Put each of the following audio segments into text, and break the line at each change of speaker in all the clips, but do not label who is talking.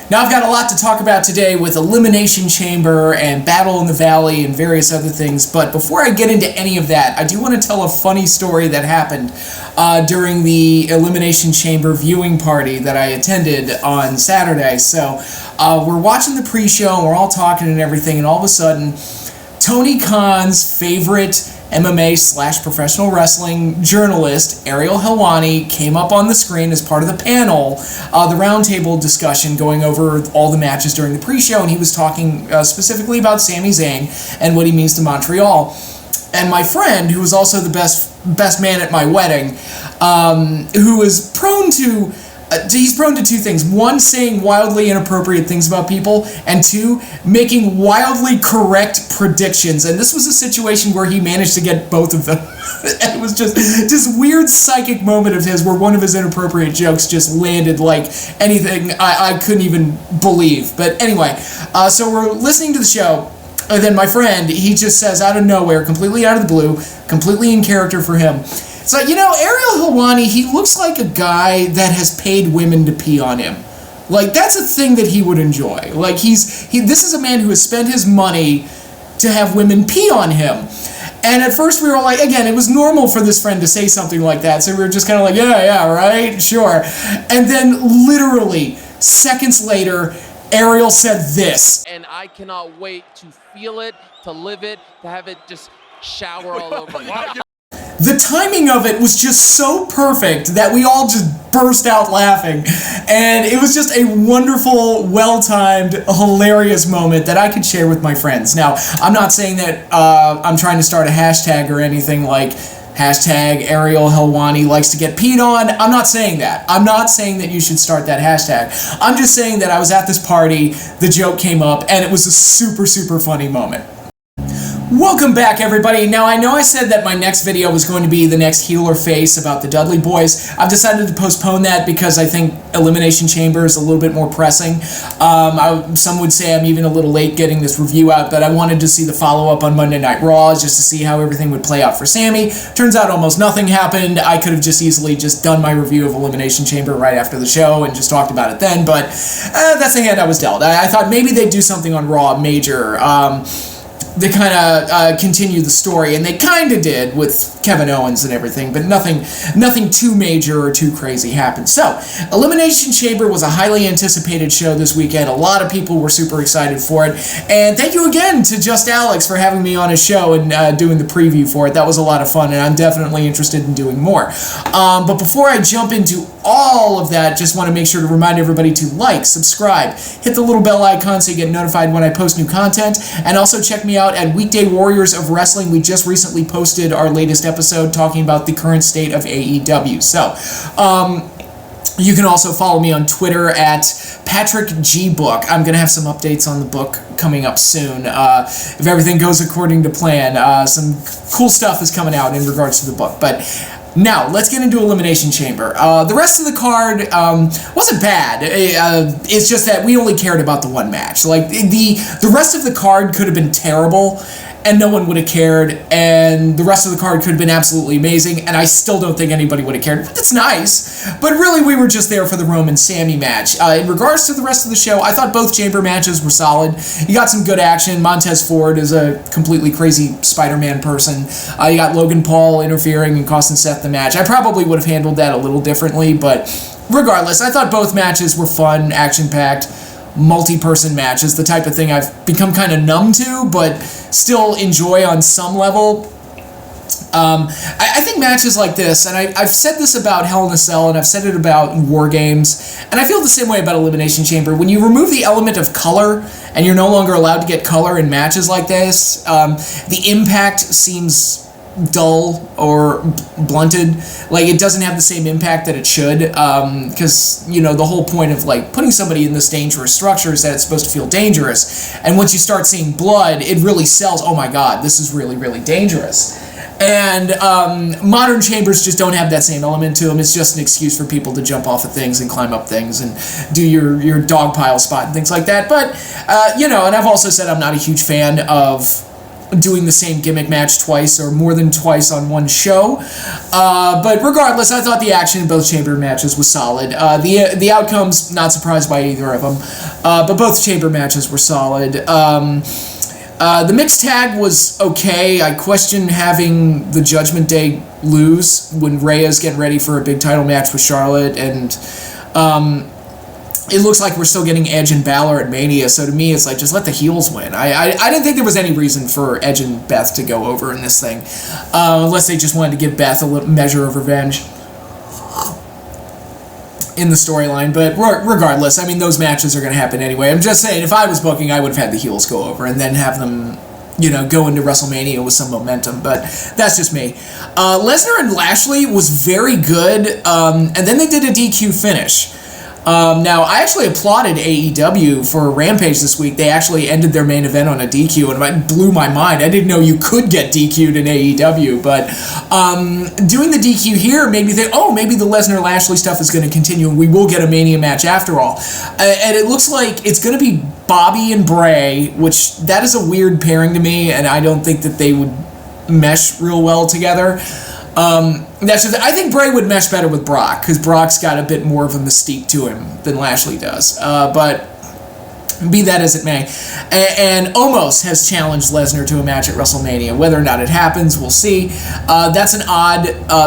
Now I've got a lot to talk about today with Elimination Chamber and Battle in the Valley and various other things, but before I get into any of that, I do want to tell a funny story that happened during the Elimination Chamber viewing party that I attended on Saturday. So we're watching the pre-show and we're all talking and everything, and all of a sudden Tony Khan's favorite MMA/professional wrestling journalist, Ariel Helwani, came up on the screen as part of the panel, the roundtable discussion going over all the matches during the pre-show, and he was talking specifically about Sami Zayn and what he means to Montreal. And my friend, who was also the best man at my wedding, who is prone to... he's prone to two things. One, saying wildly inappropriate things about people, and two, making wildly correct predictions. And this was a situation where he managed to get both of them. And it was just this weird psychic moment of his where one of his inappropriate jokes just landed like anything I couldn't even believe. But anyway, so we're listening to the show, and then my friend, he just says out of nowhere, completely out of the blue, completely in character for him, it's like, you know, Ariel Helwani, he looks like a guy that has paid women to pee on him. Like, that's a thing that he would enjoy. Like, this is a man who has spent his money to have women pee on him. And at first we were like, again, it was normal for this friend to say something like that, so we were just kind of like, yeah, right, sure. And then literally seconds later, Ariel said this.
And I cannot wait to feel it, to live it, to have it just shower all over me.
The timing of it was just so perfect that we all just burst out laughing. And it was just a wonderful, well-timed, hilarious moment that I could share with my friends. Now, I'm not saying that I'm trying to start a hashtag or anything like hashtag Ariel Helwani likes to get peed on. I'm not saying that. I'm not saying that you should start that hashtag. I'm just saying that I was at this party, the joke came up, and it was a super, super funny moment. Welcome back, everybody. Now, I know I said that my next video was going to be the next heel or face about the Dudley Boys. I've decided to postpone that because I think Elimination Chamber is a little bit more pressing. Some would say I'm even a little late getting this review out, but I wanted to see the follow-up on Monday Night Raw just to see how everything would play out for Sami. Turns out almost nothing happened. I could have just easily just done my review of Elimination Chamber right after the show and just talked about it then, but that's the hand I was dealt. I thought maybe they'd do something on Raw major. They kind of continue the story, and they kind of did with Kevin Owens and everything, but nothing too major or too crazy happened. So, Elimination Chamber was a highly anticipated show this weekend. A lot of people were super excited for it, and thank you again to Just Alex for having me on his show and doing the preview for it. That was a lot of fun, and I'm definitely interested in doing more. But before I jump into all of that, just want to make sure to remind everybody to like, subscribe, hit the little bell icon so you get notified when I post new content, and also check me out at Weekday Warriors of Wrestling. We just recently posted our latest episode talking about the current state of AEW. So, you can also follow me on Twitter at PatrickGBook. I'm going to have some updates on the book coming up soon. If everything goes according to plan, some cool stuff is coming out in regards to the book. But now, let's get into Elimination Chamber. The rest of the card wasn't bad. It's just that we only cared about the one match. Like, the rest of the card could have been terrible, and no one would have cared, and the rest of the card could have been absolutely amazing, and I still don't think anybody would have cared. But it's nice. But really, we were just there for the Roman Sami match. In regards to the rest of the show, I thought both chamber matches were solid. You got some good action. Montez Ford is a completely crazy Spider-Man person. You got Logan Paul interfering and costing Seth the match. I probably would have handled that a little differently, but regardless, I thought both matches were fun, action-packed, multi-person matches, the type of thing I've become kind of numb to, but still enjoy on some level. I think matches like this, and I've said this about Hell in a Cell, and I've said it about War Games, and I feel the same way about Elimination Chamber. When you remove the element of color, and you're no longer allowed to get color in matches like this, the impact seems dull or blunted. Like, it doesn't have the same impact that it should, because, you know, the whole point of, like, putting somebody in this dangerous structure is that it's supposed to feel dangerous, and once you start seeing blood, it really sells, oh my god, this is really, really dangerous. And modern chambers just don't have that same element to them. It's just an excuse for people to jump off of things and climb up things and do your dog pile spot and things like that. But, you know, and I've also said I'm not a huge fan of doing the same gimmick match twice or more than twice on one show. But regardless, I thought the action in both chamber matches was solid. The outcomes, not surprised by either of them, but both chamber matches were solid. The mixed tag was okay. I question having the Judgment Day lose when Rhea's getting ready for a big title match with Charlotte, and it looks like we're still getting Edge and Balor at Mania, so to me it's like, just let the heels win. I didn't think there was any reason for Edge and Beth to go over in this thing, unless they just wanted to give Beth a little measure of revenge in the storyline. But regardless, I mean, those matches are going to happen anyway. I'm just saying, if I was booking, I would have had the heels go over and then have them, go into WrestleMania with some momentum, but that's just me. Lesnar and Lashley was very good, and then they did a DQ finish. Now, I actually applauded AEW for Rampage this week. They actually ended their main event on a DQ, and it blew my mind. I didn't know you could get DQ'd in AEW, but doing the DQ here made me think, oh, maybe the Lesnar-Lashley stuff is going to continue, and we will get a Mania match after all. And it looks like it's going to be Bobby and Bray, which that is a weird pairing to me, and I don't think that they would mesh real well together. I think Bray would mesh better with Brock, because Brock's got a bit more of a mystique to him than Lashley does. But be that as it may. And Omos has challenged Lesnar to a match at WrestleMania. Whether or not it happens, we'll see. That's an odd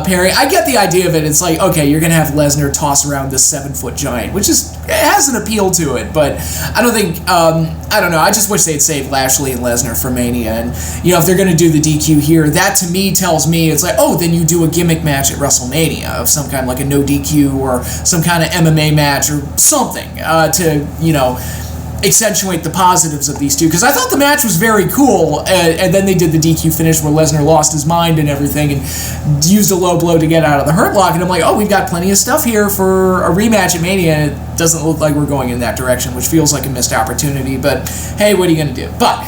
pairing. I get the idea of it. It's like, okay, you're going to have Lesnar toss around this 7-foot giant, which it has an appeal to it, but I don't think, I don't know, I just wish they'd save Lashley and Lesnar for Mania. And, if they're going to do the DQ here, that to me tells me, it's like, oh, then you do a gimmick match at WrestleMania of some kind, like a no DQ or some kind of MMA match or something to, accentuate the positives of these two, because I thought the match was very cool, and then they did the DQ finish where Lesnar lost his mind and everything and used a low blow to get out of the Hurt Lock, and I'm like, oh, we've got plenty of stuff here for a rematch at Mania, and it doesn't look like we're going in that direction, which feels like a missed opportunity, but hey, what are you going to do? But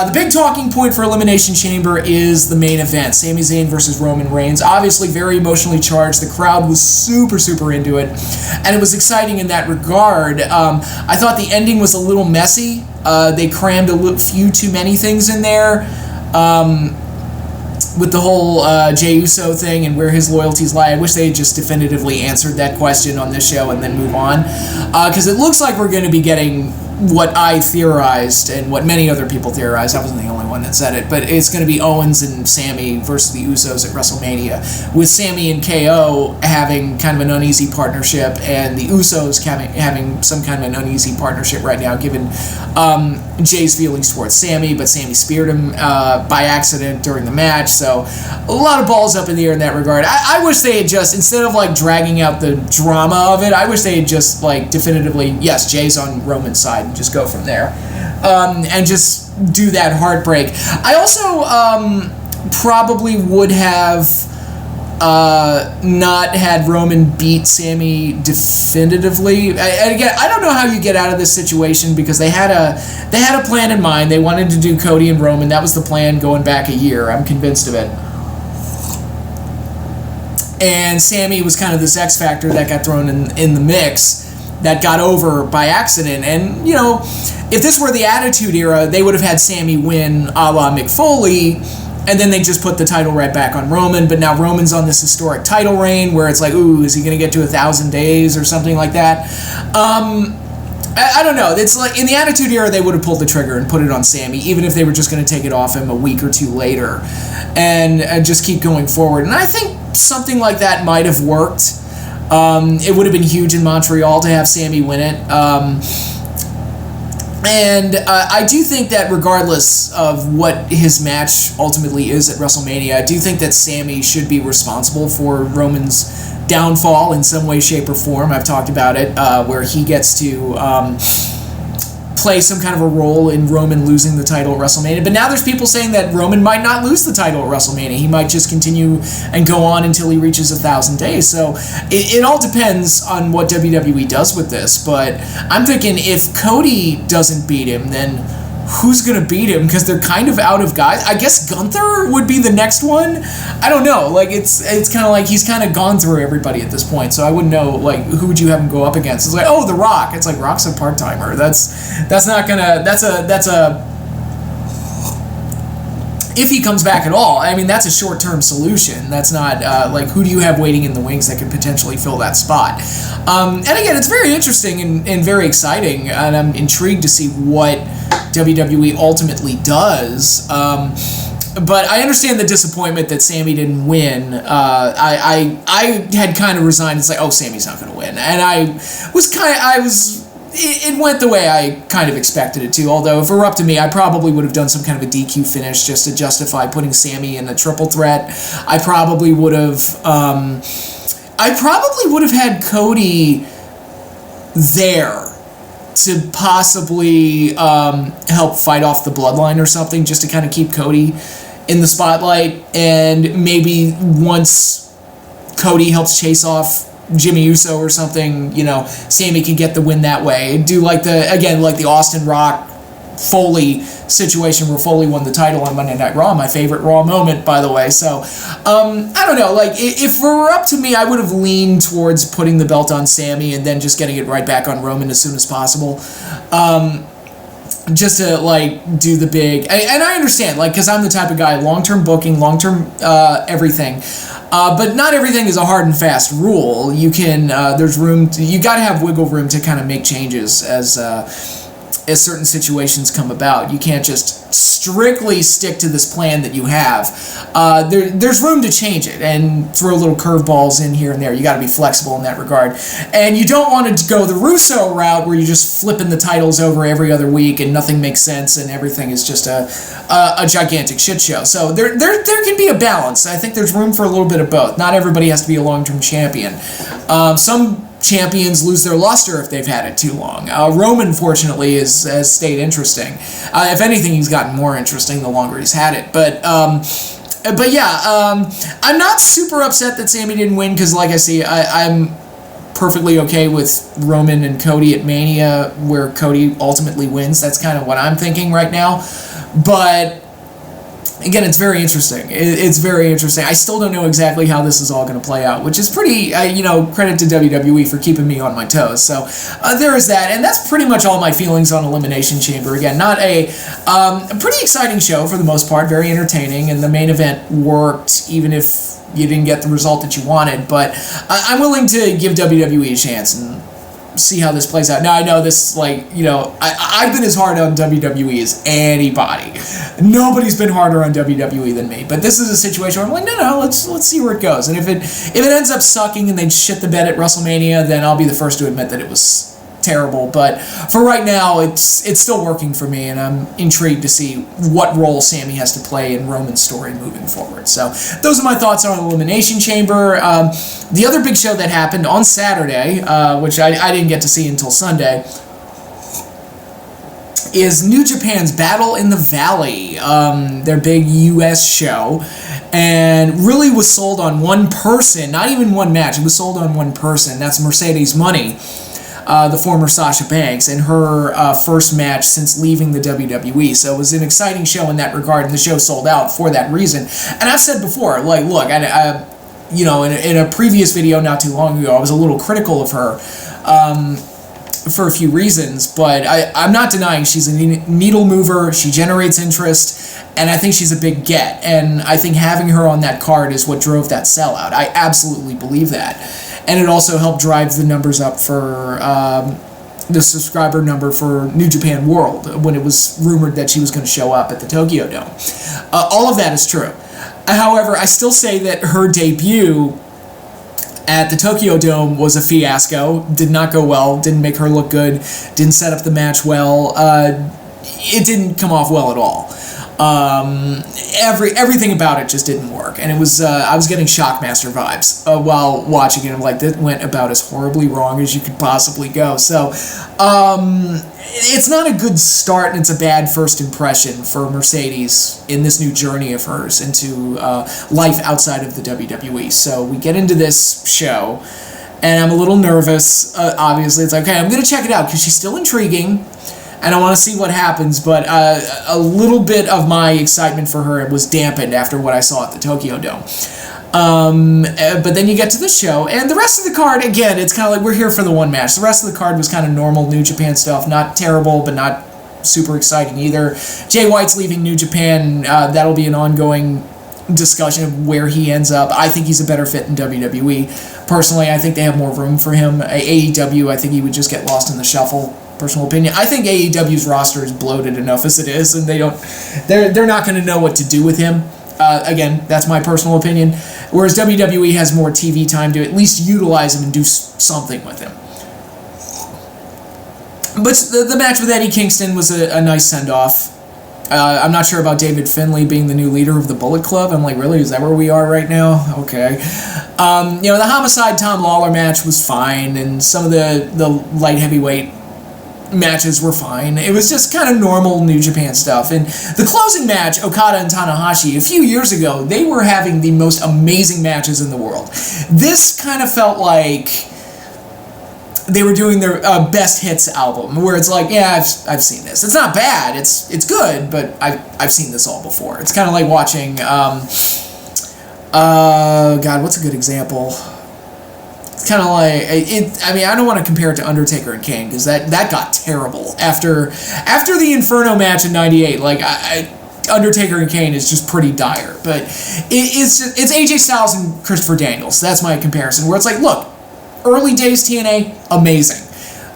the big talking point for Elimination Chamber is the main event, Sami Zayn versus Roman Reigns. Obviously very emotionally charged. The crowd was super, super into it, and it was exciting in that regard. I thought the ending was a little messy. They crammed a few too many things in there, with the whole Jey Uso thing and where his loyalties lie. I wish they had just definitively answered that question on this show and then move on, because it looks like we're going to be getting what I theorized and what many other people theorized. I wasn't the only one that said it, but it's going to be Owens and Sami versus the Usos at WrestleMania, with Sami and KO having kind of an uneasy partnership, and the Usos having some kind of an uneasy partnership right now, given Jay's feelings towards Sami, but Sami speared him by accident during the match, so a lot of balls up in the air in that regard. I wish they had just, instead of like dragging out the drama of it, I wish they had just like definitively, yes, Jay's on Roman's side, and just go from there, and just do that heartbreak. I also probably would have not had Roman beat Sami definitively. Again, I don't know how you get out of this situation, because they had a plan in mind. They wanted to do Cody and Roman. That was the plan going back a year. I'm convinced of it. And Sami was kind of this X factor that got thrown in the mix, that got over by accident. And, if this were the Attitude Era, they would have had Sami win a la Mick Foley, and then they just put the title right back on Roman. But now Roman's on this historic title reign where it's like, ooh, is he going to get to 1,000 days or something like that? I don't know. It's like in the Attitude Era, they would have pulled the trigger and put it on Sami, even if they were just going to take it off him a week or two later and just keep going forward. And I think something like that might have worked. It would have been huge in Montreal to have Sami win it. And I do think that regardless of what his match ultimately is at WrestleMania, I do think that Sami should be responsible for Roman's downfall in some way, shape, or form. I've talked about it, where he gets to play some kind of a role in Roman losing the title at WrestleMania. But now there's people saying that Roman might not lose the title at WrestleMania. He might just continue and go on until he reaches 1,000 days. So it all depends on what WWE does with this. But I'm thinking if Cody doesn't beat him, then who's going to beat him? Because they're kind of out of guys. I guess Gunther would be the next one. I don't know. Like it's kind of like he's kind of gone through everybody at this point. So I wouldn't know, like, who would you have him go up against? It's like, oh, The Rock. It's like, Rock's a part-timer. That's not gonna, that's a if he comes back at all. I mean, that's a short-term solution. That's not, like, who do you have waiting in the wings that could potentially fill that spot? And again, it's very interesting and very exciting, and I'm intrigued to see what WWE ultimately does. But I understand the disappointment that Sami didn't win. I had kind of resigned. It's like, oh, Sami's not going to win. And it went the way I kind of expected it to, although if it were up to me, I probably would have done some kind of a DQ finish just to justify putting Sami in a triple threat. I probably would have had Cody there to possibly help fight off the bloodline or something, just to kind of keep Cody in the spotlight, and maybe once Cody helps chase off Jimmy Uso or something, you know, Sami can get the win that way. Do like the Austin Rock Foley situation where Foley won the title on Monday Night Raw, my favorite Raw moment, by the way. So, I don't know, like, if it were up to me, I would have leaned towards putting the belt on Sami and then just getting it right back on Roman as soon as possible. Just to, like, do the big... And I understand, like, because I'm the type of guy, long-term booking, long-term everything. But not everything is a hard and fast rule. You can, there's room to, you gotta have wiggle room to kind of make changes as certain situations come about. You can't just strictly stick to this plan that you have. There's room to change it and throw little curveballs in here and there. You gotta be flexible in that regard. And you don't want to go the Russo route where you're just flipping the titles over every other week and nothing makes sense and everything is just a gigantic shit show. So there can be a balance. I think there's room for a little bit of both. Not everybody has to be a long-term champion. Some champions lose their luster if they've had it too long. Roman, fortunately, has stayed interesting. If anything, he's gotten more interesting the longer he's had it. But yeah, I'm not super upset that Sami didn't win because, like I see, I'm perfectly okay with Roman and Cody at Mania, where Cody ultimately wins. That's kind of what I'm thinking right now. But again, it's very interesting. It's very interesting. I still don't know exactly how this is all going to play out, which is pretty, credit to WWE for keeping me on my toes. So there is that, and that's pretty much all my feelings on Elimination Chamber. Again, not a pretty exciting show for the most part, very entertaining, and the main event worked, even if you didn't get the result that you wanted. But I'm willing to give WWE a chance and see how this plays out. Now, I know this, I've been as hard on WWE as anybody. Nobody's been harder on WWE than me. But this is a situation where I'm like, no, let's see where it goes. And if it ends up sucking and they shit the bed at WrestleMania, then I'll be the first to admit that it was terrible. But for right now, it's still working for me, and I'm intrigued to see what role Sami has to play in Roman's story moving forward. So those are my thoughts on Elimination Chamber. The other big show that happened on Saturday, which I didn't get to see until Sunday, is New Japan's Battle in the Valley, their big U.S. show, and really was sold on one person, not even one match. It was sold on one person. That's Mercedes Money, the former Sasha Banks, and her first match since leaving the WWE. So it was an exciting show in that regard, and the show sold out for that reason. And I've said before, like, look, in a previous video not too long ago, I was a little critical of her for a few reasons, but I'm not denying she's a needle mover. She generates interest, and I think she's a big get. And I think having her on that card is what drove that sellout. I absolutely believe that. And it also helped drive the numbers up for the subscriber number for New Japan World when it was rumored that she was going to show up at the Tokyo Dome. All of that is true. However, I still say that her debut at the Tokyo Dome was a fiasco. Did not go well. Didn't make her look good. Didn't set up the match well. It didn't come off well at all. Everything about it just didn't work, and it was I was getting Shockmaster vibes while watching it. I'm like, that went about as horribly wrong as you could possibly go. So it's not a good start, and it's a bad first impression for Mercedes in this new journey of hers into life outside of the WWE. So we get into this show, and I'm a little nervous. Obviously, it's like, okay, I'm going to check it out because she's still intriguing, and I want to see what happens, but a little bit of my excitement for her was dampened after what I saw at the Tokyo Dome. But then you get to the show, and the rest of the card, again, it's kind of like we're here for the one match. The rest of the card was kind of normal New Japan stuff, not terrible, but not super exciting either. Jay White's leaving New Japan. That'll be an ongoing discussion of where he ends up. I think he's a better fit in WWE. Personally, I think they have more room for him. AEW, I think he would just get lost in the shuffle. Personal opinion. I think AEW's roster is bloated enough as it is, and they're not going to know what to do with him. Again, that's my personal opinion. Whereas WWE has more TV time to at least utilize him and do something with him. But the match with Eddie Kingston was a nice send-off. I'm not sure about David Finlay being the new leader of the Bullet Club. I'm like, really? Is that where we are right now? Okay. The Homicide Tom Lawler match was fine, and some of the light heavyweight matches were fine. It was just kind of normal New Japan stuff. And the closing match, Okada and Tanahashi, a few years ago, they were having the most amazing matches in the world. This kind of felt like they were doing their best hits album, where it's like, yeah, I've seen this. It's not bad. It's good, but I've seen this all before. It's kind of like watching. God, what's a good example? It's kind of like it. I mean, I don't want to compare it to Undertaker and Kane because that got terrible after the Inferno match in '98. Like Undertaker and Kane is just pretty dire, but it's AJ Styles and Christopher Daniels. That's my comparison. Where it's like, look. Early days TNA, amazing.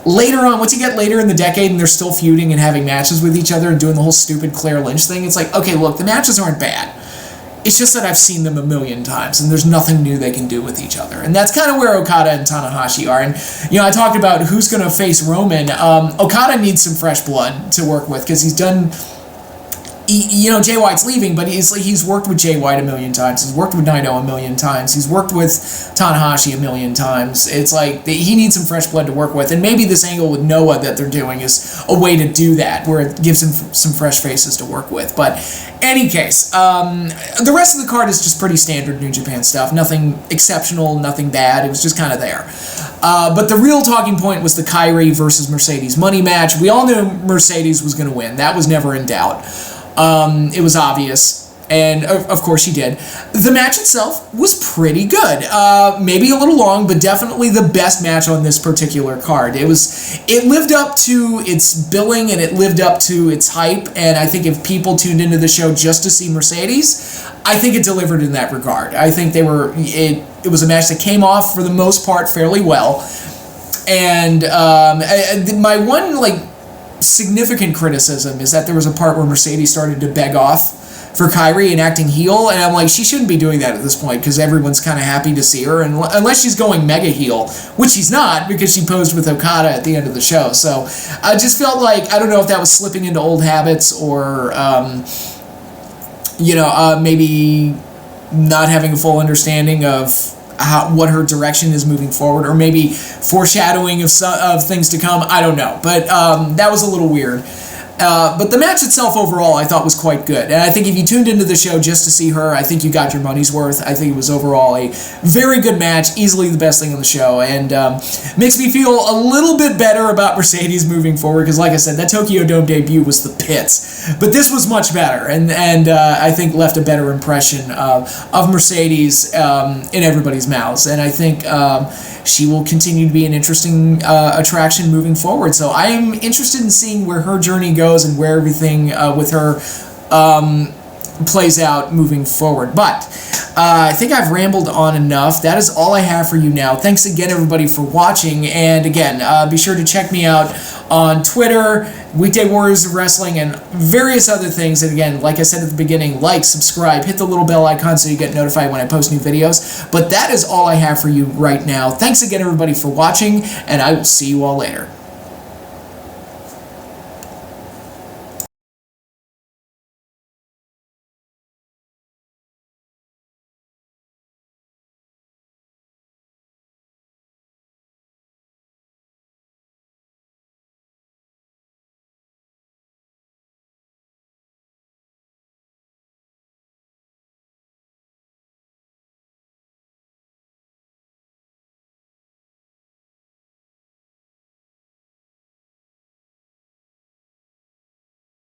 Later on, once you get later in the decade and they're still feuding and having matches with each other and doing the whole stupid Claire Lynch thing, it's like, okay, look, the matches aren't bad. It's just that I've seen them a million times and there's nothing new they can do with each other. And that's kind of where Okada and Tanahashi are. And, I talked about who's going to face Roman. Okada needs some fresh blood to work with because he's done... Jay White's leaving, but he's worked with Jay White a million times. He's worked with Naito a million times. He's worked with Tanahashi a million times. It's like he needs some fresh blood to work with, and maybe this angle with Noah that they're doing is a way to do that, where it gives him some fresh faces to work with. But any case, the rest of the card is just pretty standard New Japan stuff. Nothing exceptional, nothing bad. It was just kind of there. But the real talking point was the Kyrie versus Mercedes money match. We all knew Mercedes was going to win. That was never in doubt. It was obvious, and of course she did. The match itself was pretty good. Maybe a little long, but definitely the best match on this particular card. It lived up to its billing, and it lived up to its hype, and I think if people tuned into the show just to see Mercedes, I think it delivered in that regard. I think it was a match that came off, for the most part, fairly well, and my one, significant criticism is that there was a part where Mercedes started to beg off for Kyrie and acting heel, and I'm like, she shouldn't be doing that at this point because everyone's kind of happy to see her, and unless she's going mega heel, which she's not because she posed with Okada at the end of the show. So I just felt like, I don't know if that was slipping into old habits or maybe not having a full understanding of what her direction is moving forward, or maybe foreshadowing of things to come. I don't know, but that was a little weird. But the match itself overall I thought was quite good, and I think if you tuned into the show just to see her, I think you got your money's worth. I think it was overall a very good match, easily the best thing on the show, and makes me feel a little bit better about Mercedes moving forward, because like I said, that Tokyo Dome debut was the pits, but this was much better, and I think left a better impression of Mercedes in everybody's mouths, and I think she will continue to be an interesting attraction moving forward. So I am interested in seeing where her journey goes and where everything with her plays out moving forward. But I think I've rambled on enough. That is all I have for you now. Thanks again, everybody, for watching. And again, be sure to check me out on Twitter, Weekday Warriors of Wrestling, and various other things. And again, like I said at the beginning, like, subscribe, hit the little bell icon so you get notified when I post new videos. But that is all I have for you right now. Thanks again, everybody, for watching, and I will see you all later.